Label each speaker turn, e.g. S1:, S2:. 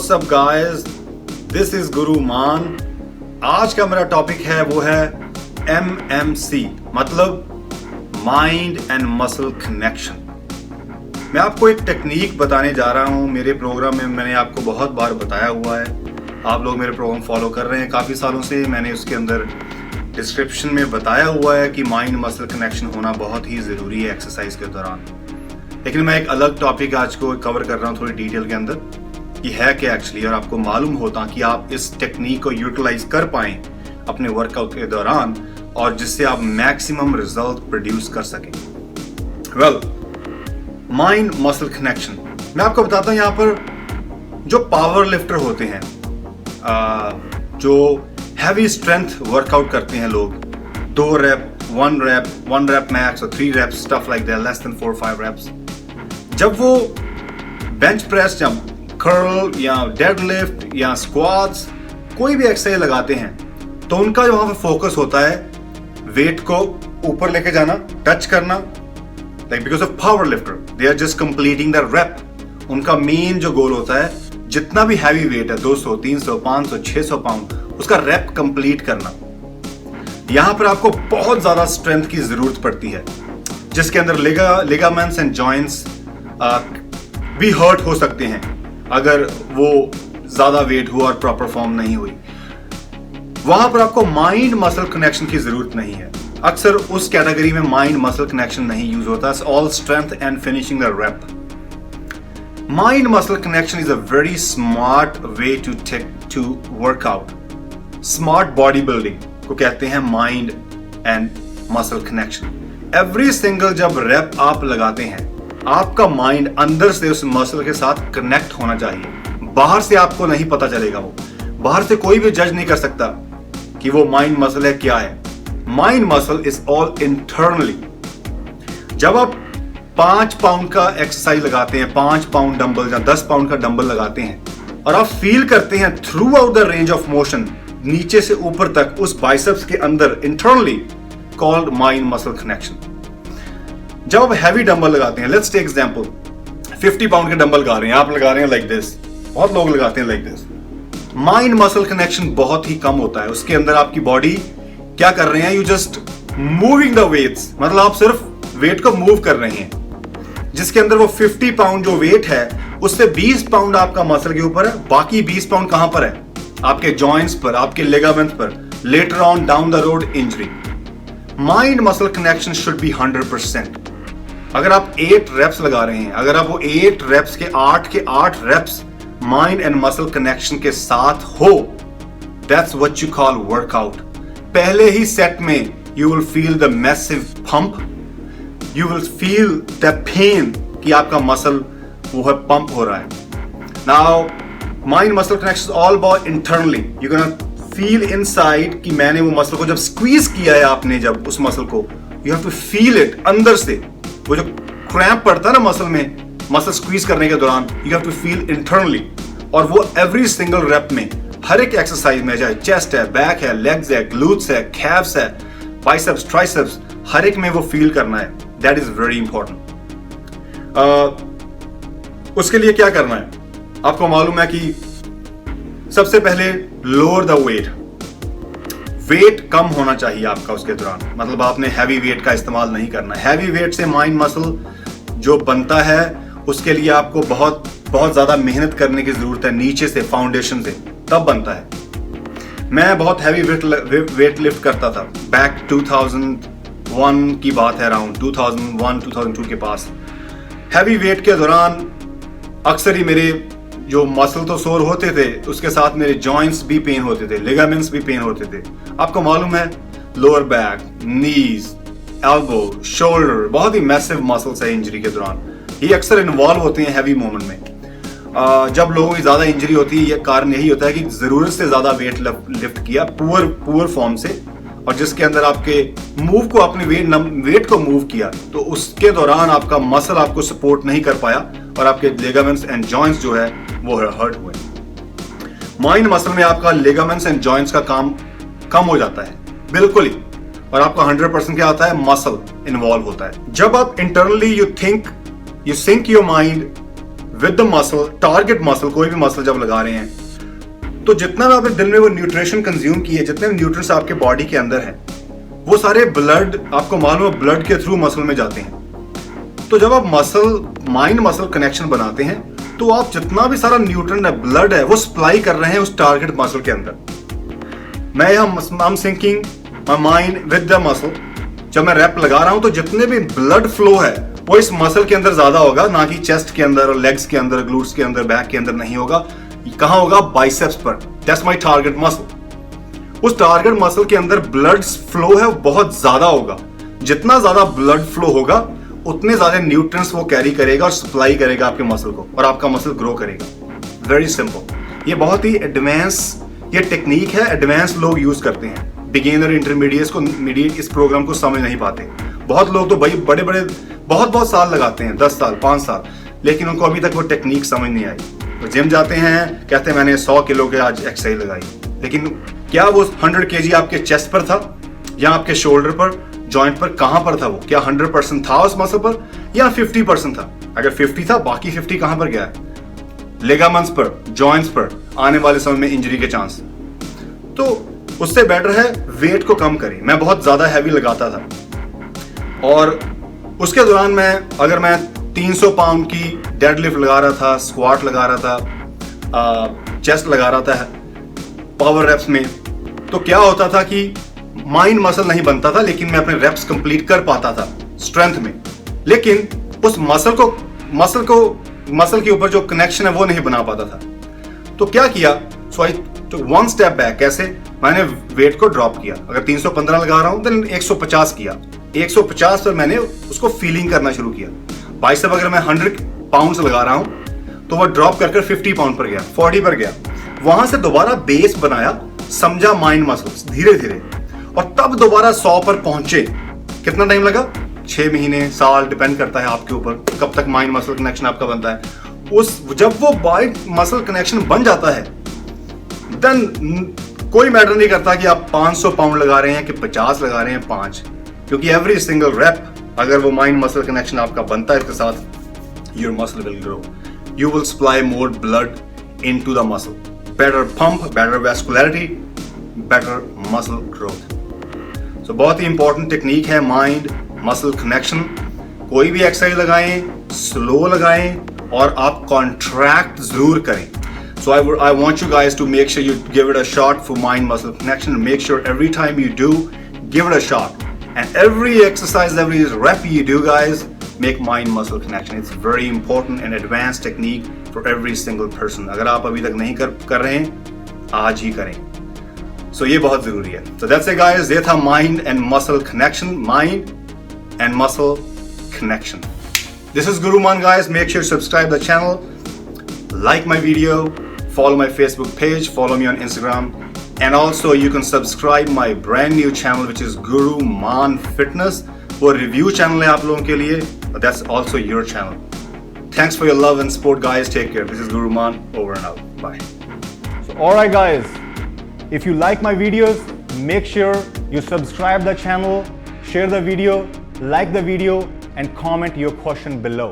S1: What's up guys, this is गुरु मान। आज का मेरा टॉपिक है वो है MMC, मतलब माइंड एंड मसल कनेक्शन। मैं आपको एक टेक्निक बताने जा रहा हूँ। मेरे प्रोग्राम में मैंने आपको बहुत बार बताया हुआ है, आप लोग मेरे प्रोग्राम फॉलो कर रहे हैं काफ़ी सालों से। मैंने उसके अंदर डिस्क्रिप्शन में बताया हुआ है कि माइंड मसल कनेक्शन होना बहुत ही ज़रूरी है एक्सरसाइज के दौरान। लेकिन मैं एक अलग टॉपिक आज को कवर कर रहा हूँ थोड़ी डिटेल के अंदर कि है क्या एक्चुअली, और आपको मालूम होता कि आप इस टेक्निक को यूटिलाइज कर पाएं अपने वर्कआउट के दौरान और जिससे आप मैक्सिमम रिजल्ट प्रोड्यूस कर सकें। माइंड मसल कनेक्शन मैं आपको बताता हूँ। यहाँ पर जो पावर लिफ्टर होते हैं, जो हैवी स्ट्रेंथ वर्कआउट करते हैं लोग, 2 रैप, 1 रैप मैक्स और 3 rep, stuff like that, less than 4-5 reps. जब वो बेंच प्रेस या कर्ल या डेडलिफ्ट या स्क्वाट्स कोई भी एक्सरसाइज लगाते हैं तो उनका जो वहां पर फोकस होता है वेट को ऊपर लेके जाना, टच करना, like because of power lifter they are just completing the rep. उनका मेन जो गोल होता है जितना भी हैवी वेट है, 200, 300, 500, 600 पाउंड, उसका रैप कंप्लीट करना। यहां पर आपको बहुत ज्यादा स्ट्रेंथ की जरूरत पड़ती है, जिसके अंदर लिगामेंट्स एंड जॉइंट्स भी हर्ट हो सकते हैं अगर वो ज्यादा वेट हुआ और प्रॉपर फॉर्म नहीं हुई। वहां पर आपको माइंड मसल कनेक्शन की जरूरत नहीं है। अक्सर उस कैटेगरी में माइंड मसल कनेक्शन नहीं यूज होता। All strength and finishing the rep. Mind muscle connection is a very smart way to work out. Smart body building को कहते हैं mind and muscle connection. Every single जब rep आप लगाते हैं, आपका माइंड अंदर से उस मसल के साथ कनेक्ट होना चाहिए। बाहर से आपको नहीं पता चलेगा, वो बाहर से कोई भी जज नहीं कर सकता कि वो माइंड मसल है क्या है। Mind muscle is all internally. जब आप 5 पाउंड का एक्सरसाइज लगाते हैं, 5 पाउंड डंबल या 10 पाउंड का डंबल लगाते हैं और आप फील करते हैं through out the range of motion, नीचे से ऊपर तक उस बाइसेप्स के अंदर, internally called mind muscle connection. जब आप हैवी डंबल लगाते हैं, लेट्स टेक एग्जांपल, 50 पाउंड के डंबल लगा रहे हैं, आप लगा रहे हैं लाइक दिस, बहुत लोग लगाते हैं like this. Mind muscle connection बहुत ही कम होता है। उसके अंदर आपकी बॉडी क्या कर रहे हैं, you just moving the weights, मतलब आप सिर्फ वेट को मूव कर रहे हैं। जिसके अंदर वो 50 पाउंड जो वेट है उससे 20 पाउंड आपका मसल के ऊपर है, बाकी 20 पाउंड कहां पर है? आपके जॉइंट्स पर, आपके लिगामेंट्स पर। Later on down the road injury. Mind muscle connection should be 100%। अगर आप 8 रेप्स लगा रहे हैं, अगर आप वो 8 रेप्स के 8 reps mind and muscle connection के साथ हो, that's what you call workout. पहले ही सेट में you will feel the massive pump, you will feel the pain कि आपका मसल वो है पंप हो रहा है। Now mind muscle connection all about internally. You can feel inside कि मैंने वो मसल को जब स्क्वीज किया है, आपने जब उस मसल को, you have to feel it अंदर से। वो जो क्रैम्प पड़ता है ना मसल में, मसल स्क्वीज करने के दौरान, you have to feel internally. और वो एवरी सिंगल रैप में, हर एक एक्सरसाइज में, चाहे चेस्ट है, बैक है, लेग्स है, ग्लूट्स है, कैफ्स है, बाइसेप्स, ट्राइसेप्स, हर एक में वो फील करना है। That is very important. उसके लिए क्या करना है आपको मालूम है कि सबसे पहले लोअर द वेट कम होना चाहिए आपका उसके दौरान। मतलब आपने हैवी वेट का इस्तेमाल नहीं करना। हैवी वेट से माइंड मसल जो बनता है उसके लिए आपको बहुत ज्यादा मेहनत करने की जरूरत है, नीचे से, फाउंडेशन से, तब बनता है। मैं बहुत हैवी वेट लिफ्ट करता था बैक 2001 की बात है, अराउंड 2001-2002 के पास। हैवी वेट के दौरान अक्सर ही मेरे जो मसल तो सोर होते थे, उसके साथ मेरे जॉइंट्स भी पेन होते थे, लिगामेंट्स भी पेन होते थे। आपको मालूम है लोअर बैक, नीज, एल्बो, शोल्डर, बहुत ही मैसिव मसल्स है इंजरी के दौरान। ये अक्सर इन्वॉल्व होते हैं हैवी मूवमेंट में। जब लोगों की ज्यादा इंजरी होती है, ये कारण यही होता है कि जरूरत से ज्यादा वेट लिफ्ट किया पुअर फॉर्म से, और जिसके अंदर आपके मूव को, अपने वेट को मूव किया, तो उसके दौरान आपका मसल आपको सपोर्ट नहीं कर पाया और आपके लिगामेंट्स एंड जॉइंट्स जो है वो हर्ट हुए। माइंड मसल में आपका लिगामेंट्स एंड जॉइंट्स का काम कम हो जाता है बिल्कुल ही, और आपका 100% क्या होता है, मसल इन्वॉल्व होता है। जब आप internally you sync your mind with the muscle, target muscle, कोई भी मसल जब लगा रहे हैं तो जितना भी आपने दिन में वो न्यूट्रिशन कंज्यूम किए, जितने भी न्यूट्रिएंट्स आपके बॉडी के अंदर हैं, वो सारे ब्लड, आपको मालूम है, ब्लड के थ्रू मसल में जाते हैं। तो जब आप माइंड मसल कनेक्शन बनाते हैं तो आप जितना भी सारा न्यूट्रिएंट है, ब्लड है, वो सप्लाई कर रहे हैं उस टारगेट मसल के अंदर। मैं I'm syncing my mind with the muscle। जब मैं रैप लगा रहा हूं तो जितने भी ब्लड फ्लो है वो इस मसल के अंदर ज्यादा होगा, ना कि चेस्ट के अंदर, लेग्स के अंदर, ग्लूट्स के अंदर, बैक के अंदर नहीं होगा। कहां होगा? बाइसेप्स पर। That's my target muscle. उस टारगेट मसल के अंदर ब्लड फ्लो है बहुत ज्यादा होगा। जितना ज्यादा ब्लड फ्लो होगा उतने ज्यादा न्यूट्रिएंट्स वो कैरी करेगा और सप्लाई करेगा आपके मसल को, और आपका मसल ग्रो करेगा। Very simple. ये बहुत ही एडवांस ये टेक्निक है, एडवांस लोग यूज करते हैं। बिगिनर, इंटरमीडिएट इस प्रोग्राम को समझ नहीं पाते। बहुत लोग तो भाई बड़े बड़े बहुत साल लगाते हैं, 10 साल, 5 साल, लेकिन उनको अभी तक वो टेक्निक समझ नहीं आई। तो जिम जाते हैं, कहते हैं मैंने 100 किलो के आज एक्सरसाइज लगाई, लेकिन क्या वो 100 kg आपके चेस्ट पर था या आपके शोल्डर पर, जॉइंट पर? कहां पर था वो? क्या 100% था उस मसल पर या 50% था? अगर 50 था, बाकी 50 कहां पर गया है? लिगामेंट्स पर, जॉइंट्स पर, आने वाले समय में इंजरी के चांस। तो उससे बेटर है वेट को कम करें। मैं बहुत ज्यादा हैवी लगाता था और उसके दौरान अगर मैं 300 पाउंड की डेडलिफ्ट लगा रहा था, स्क्वाट लगा रहा था, चेस्ट लगा रहा था पावर रेप्स में, तो क्या होता था कि माइंड मसल नहीं बनता था, लेकिन मैं अपने रेप्स कंप्लीट कर पाता था स्ट्रेंथ में, लेकिन उस मसल के ऊपर जो कनेक्शन है वो नहीं बना पाता था। तो क्या किया? सो आई टुक वन स्टेप बैक। कैसे? मैंने वेट को ड्रॉप किया। अगर 315 लगा रहा हूं देन 150 किया। 150 पर मैंने उसको फीलिंग करना शुरू किया। बाइसेप अगर मैं 100 पाउंड्स लगा रहा हूं तो वह ड्रॉप कर 50 पाउंड पर गया, 40 पर गया। वहां से दोबारा बेस बनाया, समझा माइंड मसल्स धीरे धीरे, और तब दोबारा 100 पर पहुंचे। कितना टाइम लगा? 6 महीने, साल, डिपेंड करता है आपके ऊपर कब तक माइंड मसल कनेक्शन आपका बनता है। जब वो माइंड मसल कनेक्शन बन जाता है देन कोई मैटर नहीं करता कि आप 500 पाउंड लगा रहे हैं कि 50 लगा रहे हैं, 5, क्योंकि एवरी सिंगल रैप अगर वो माइंड मसल कनेक्शन आपका बनता है इसके साथ, your muscle will grow, you will supply more blood into the muscle, better pump, better vascularity, better muscle growth. So बहुत ही इंपॉर्टेंट टेक्निक है माइंड मसल कनेक्शन। कोई भी एक्सरसाइज लगाएं, स्लो लगाएं, और आप कॉन्ट्रैक्ट जरूर करें। So I want you guys to make sure you give it a shot for mind muscle connection. Make sure every time you do, give it a shot. And every exercise, every rep you do, guys, make mind muscle connection. It's very important and advanced technique for every single person. अगर आप अभी तक नहीं कर रहे हैं, आज ही करें। So ये बहुत जरूरी है। So that's it, guys. ये था mind and muscle connection. Mind and muscle connection. This is Guru Man, guys. Make sure to subscribe the channel, like my video, follow my Facebook page, follow me on Instagram, and also you can subscribe my brand new channel which is Guru Man Fitness. वो review channel है आप लोगों के लिए, but that's also your channel. Thanks for your love and support, guys. Take care. This is Guru Man, over and out. Bye.
S2: So alright guys, if you like my videos, make sure you subscribe the channel, share the video, like the video, and comment your question below.